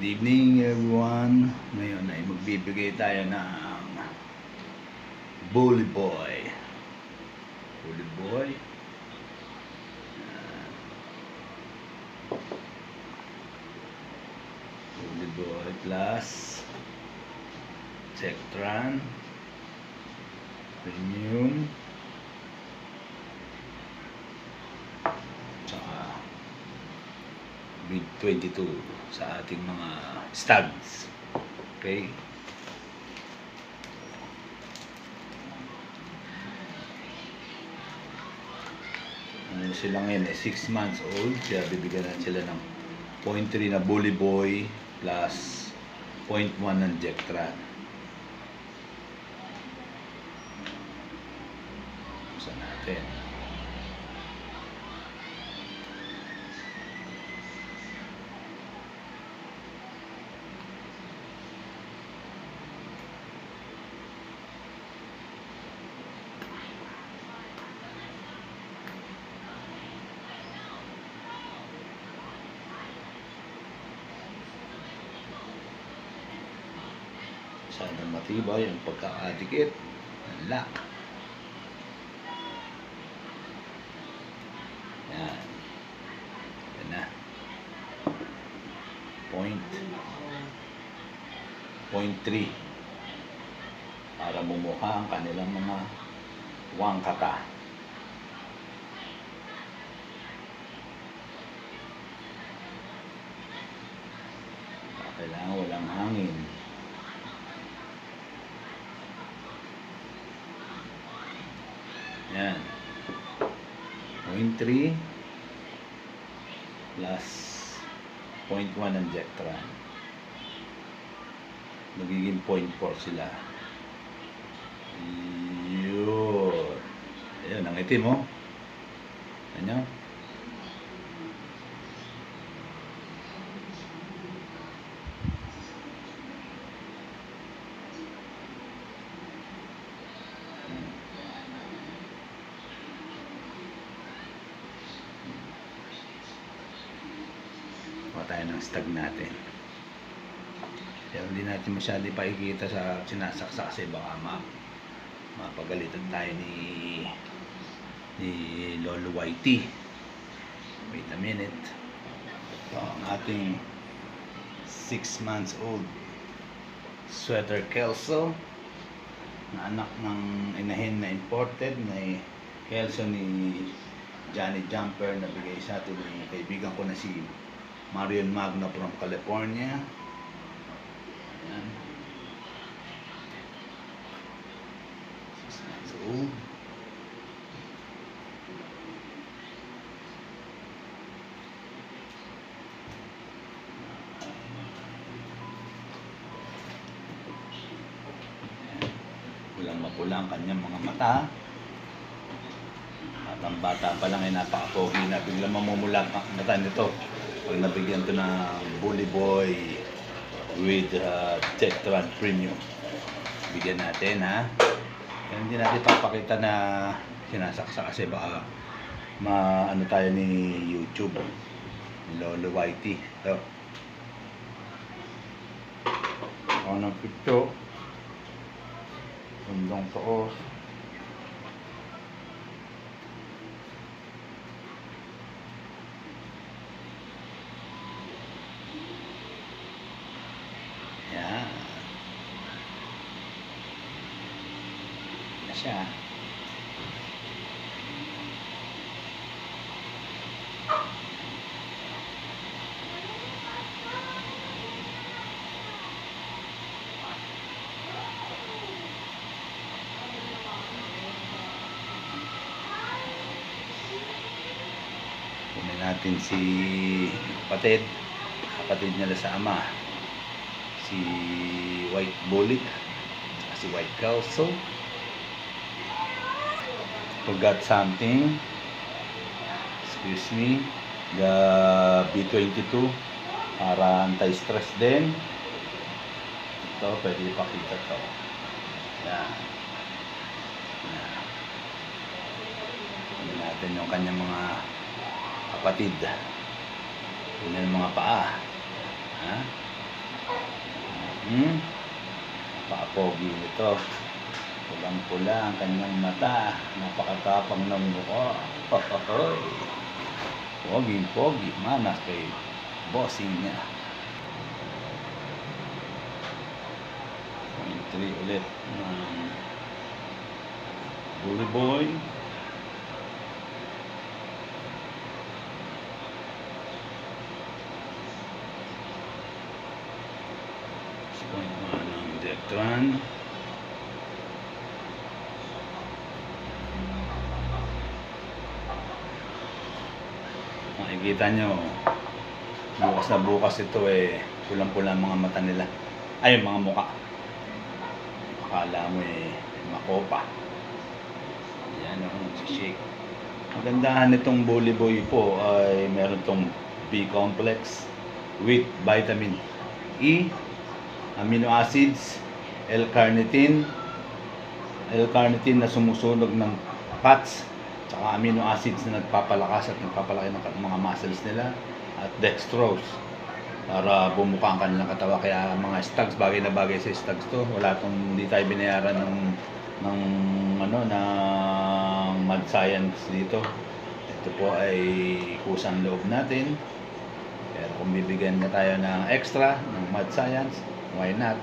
Good evening everyone. Ngayon ay magbibigay tayo ng Bully Boy. Bully Boy. Bully Boy plus Sectran Premium tsaka Big 22 sa ating mga studs. Okay? Ano sila ngayon? 6 months old. Kaya bibigyan natin sila ng 0.3 na Bully Boy plus 0.1 ng Jectran. Buksan natin. Sana matibay ang pagkakadikit ng lock. Yan. Yan na. Point 0.3 para bumukha ang kanilang mga wangkata. Kailangan walang hangin. Yan. 0.3 plus 0.1 ng Jectran. Magiging 0.4 sila. Yun. Ayan, ang itim mo. Ano? Tayo ng stag natin. Kaya hindi natin masyado ipakikita sa sinasaksa kasi baka mapagalitan tayo ni Lolo Whitey. Wait a minute. Ito ang ating 6 months old Sweater Kelso na anak ng inahin na imported na Kelso ni Johnny Jumper na bigay sa atin ng kaibigan ko na si Marion Magno from California. Ayan. 6 months old. Walang mapula ang kanyang mga mata. At ang bata pa lang ay napaka-pogi na biglang mamumula ang mata nito. Pag nabigyan ito ng Bully Boy with Jectran Premium. Bigyan natin, ha. Kaya hindi natin papakita na sinasaksa kasi baka ano tayo ni YouTube, ni Lolo Whitey. So, ako ng picture. Sundong toos. Yan. Na siya. Kunin natin si kapatid nila sa ama. Si White Bullet at si White Kelso. Forgot something. Excuse me. The B22 para anti-stress din. Ito, pwede ipakita to. Yan. Yan. Tingnan natin yung kanyang mga kapatid. Tingnan yung mga paa. Ha? Hmm? Napaka-pogi nito. Pulang-pula ang kanyang mata. Napakatapang ng mukha. Hohoy! Pogi-pogi. Manas kay bossing niya. 0.3 ulit ng Bully Boy. Ng Dectran. Makikita nyo, bukas na bukas ito pulang-pula mga mata nila. Ay, mga muka. Akala mo makopa. Yan nagsishake. Ang gandahan nitong Bully Boy po ay meron tong B-complex with vitamin E, amino acids, L-carnitine na sumusunog ng fats, tsaka amino acids na nagpapalakas at nagpapalaki ng mga muscles nila, at dextrose para bumuka ang kanilang katawan. Kaya mga stags, bagay na bagay sa stags to. Hindi tayo binayaran ng mad science dito. Ito po ay kusang loob natin. Pero kung bibigyan na tayo ng extra ng mad science, why not?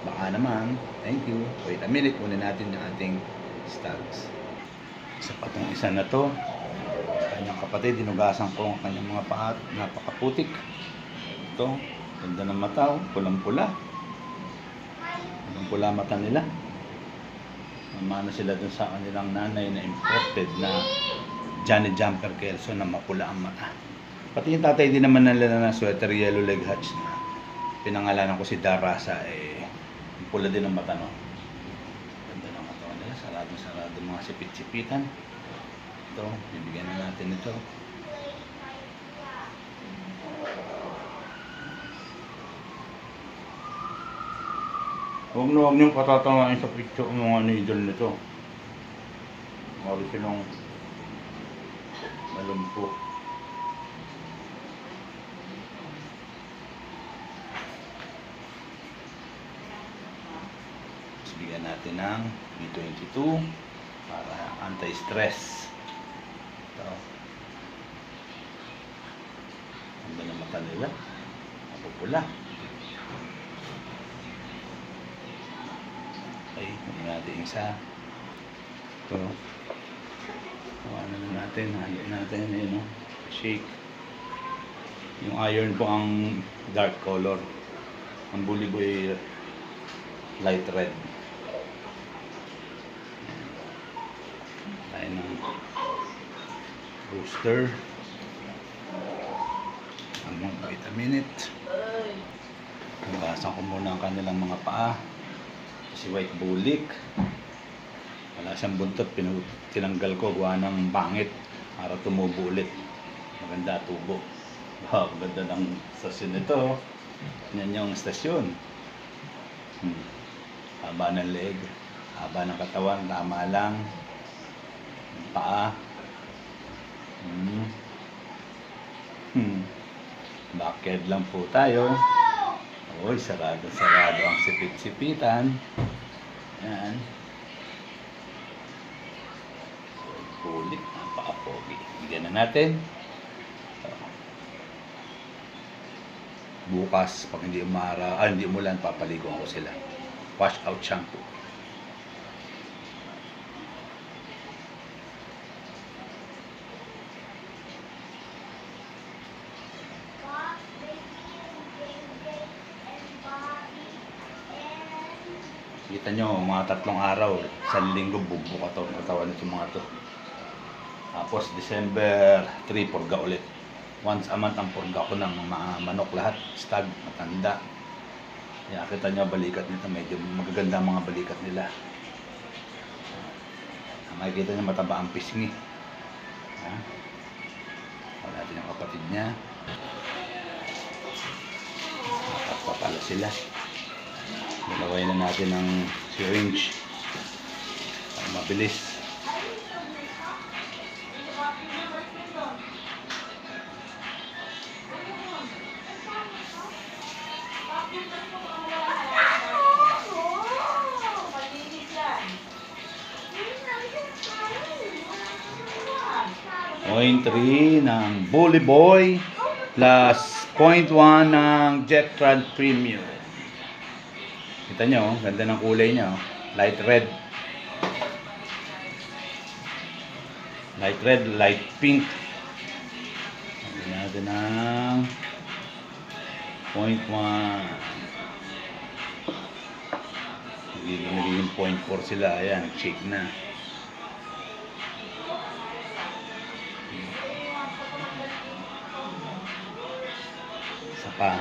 Baka naman. Thank you. Wait a minute, kunin natin yung ating stags. Isa pa itong isa na to. Kanyang kapatid, dinugasan ko ang kanyang mga paa. Napakaputik. Ito, ganda ng mata, pulang-pula. Pulang-pula mata nila. Mamana sila dun sa kanilang nanay na imported na Johnny Jumper Kelso na mapula ang mata. Pati yung tatay din naman nila na sweater yellow leg hatch na pinangalanan ko si Darasa, pula din ang mata, no? Ganda ng katawan nila, sarado mga sipit-sipitan. Ito, bibigyan na natin ito. Huwag niyong patatawain sa picture ng mga needle nito. Mari silang malumpo. Tapos bigyan natin ng B22 para anti-stress. Ito. Ang ganda ng mata nila. Mapupula. Okay, kunin natin isa. Ito. Ano na natin, halo natin, shake. Yung iron po ang dark color. Ang Bully Boy light red. Tayo ng rooster. Wait a minute. Hugasan ko muna ang kanilang mga paa. Si White Bulik, wala siyang buntot, tinanggal ko, gawa ng pangit para tumubo ulit. Maganda tubo. Wow, ganda ng stasyon nito. Yan yung stasyon. Haba ng leg, haba ng katawan, tama lang. Paa. Backyard lang po tayo. Uy, sarado ang sipit-sipitan. Yan. Kulit, napaka-pogi. Bigyan na natin. Bukas, pag hindi umulan, papaligo ko sila. Wash out shampoo. Kita nyo, mga 3 araw, sa linggo, bugbuk ang katawan nito mga to. Tapos, December 3, purga ulit. Once a month ang purga ko ng mga manok lahat, stag, matanda. Kaya kita nyo, balikat nito, medyo magaganda mga balikat nila. Makikita nyo, mataba ang pisngi. Wala natin ang kapatid niya. Nakapapala sila. Nilaway na natin ng syringe para mabilis. 0.3 ng Bully Boy plus 0.1 ng Jettrad Premium. Kita nyo, ganda ng kulay niya. Light red. Light red, light pink. Lagyan natin ng 0.1. Nagiging 0.4 sila. Ayan, shake na. Saka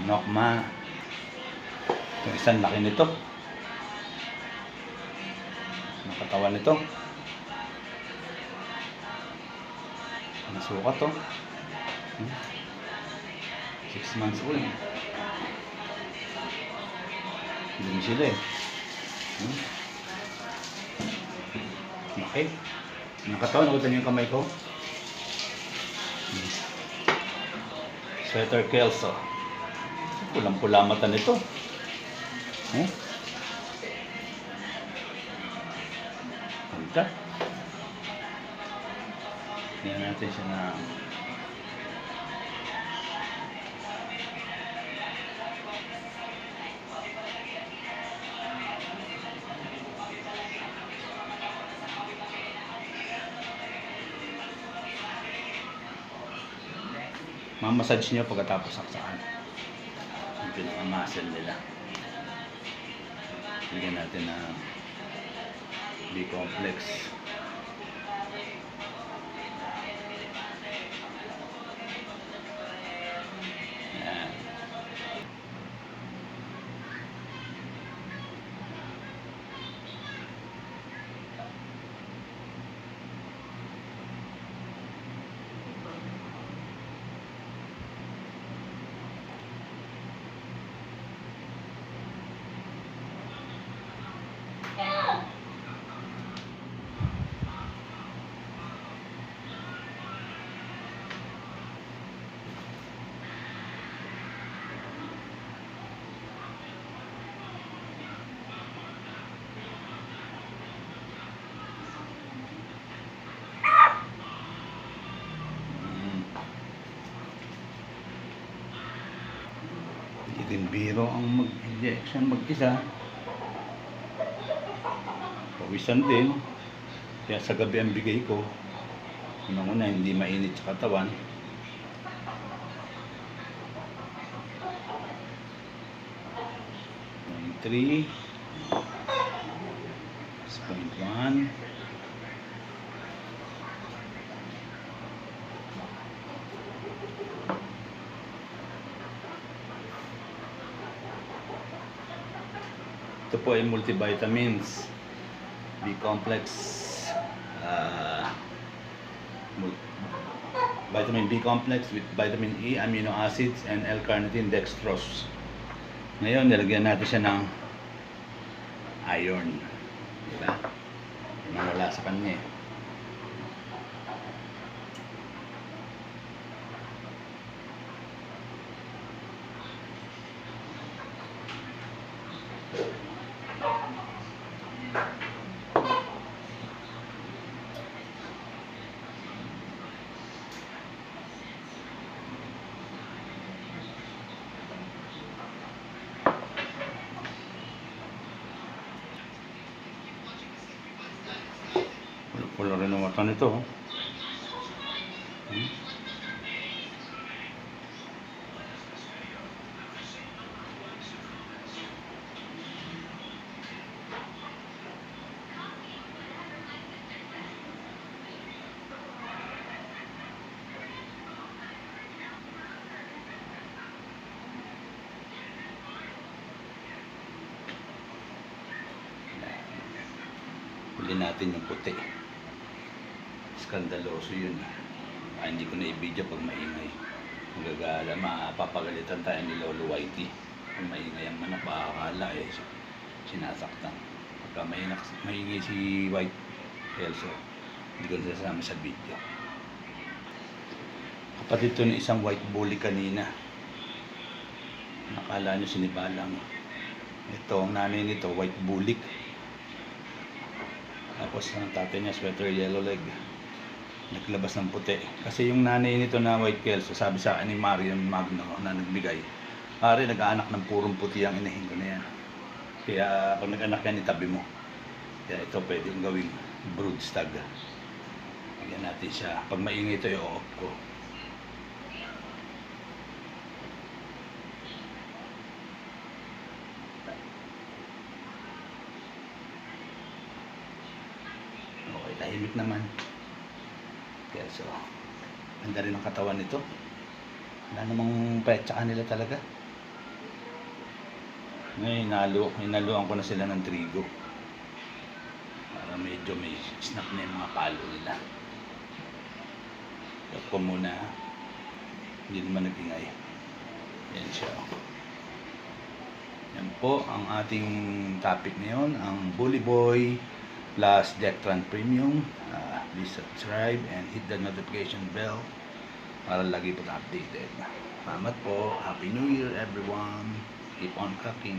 Nokma. Yung isang laki nito. Nakatawan nito. Nasukat to. 6 months old. Hindi sila eh. Okay. Nakatawan. Nakutan niyo yung kamay ko. Sweater Kelso. Pulang-pula mata nito. Ganda. Tingnan natin siya na mamassage niyo pagkatapos saksakan. Yung pinaka-muscle nila. Bigyan natin ng B-complex. Ayan. Hindi din biro ang mag-injection mag-isa. Pawisan din. Kaya sa gabi ang bigay ko. Unang-una hindi mainit sa katawan. Three, 6.1. Ito po ay multivitamins, B-complex, vitamin B-complex with vitamin E, amino acids, and L-carnitine dextrose. Ngayon, nilagyan natin siya ng iron. Diba? Nawala sa kanya eh. Pula rin ang mata nito. Huli natin yung puti. Skandaloso yun. Hindi ko na i-video pag maingay. Magagala, mapapagalitan tayo ni Lolo Whitey. Kung maingay ang manok, makakala sinasaktan. Pagka maingay si White Kelso, hindi ko nasasama sa video. Kapatid ito ng isang white bully kanina. Nakala nyo sinibalang. Ito, ang nanay nito, white bully. Tapos ang tatay niya, sweater yellow leg. Naglabas ng puti. Kasi yung nanay nito na white Kelso, sabi sa akin ni Marion Magno na nagbigay, pare, nag-aanak ng purong puti ang inahin ko na yan. Kaya pag nag-anak yan, itabi mo. Kaya ito pwedeng gawing brood stag. Bigyan natin siya. Pag maingay ito, i-off ko. Okay, tahimik naman. Kaya so, ganda rin ang katawan nito. Wala namang petsa nila talaga. Ngayon, hinaluan ko na sila ng trigo. Para medyo may snap na yung mga palo nila. Tapos ko muna. Hindi naman nag-ingay. Yan siya. Yan po ang ating topic ngayon. Ang Bully Boy plus Dectran Premium. Please subscribe and hit the notification bell para lagi po updated. Salamat po. Happy New Year everyone. Keep on cooking.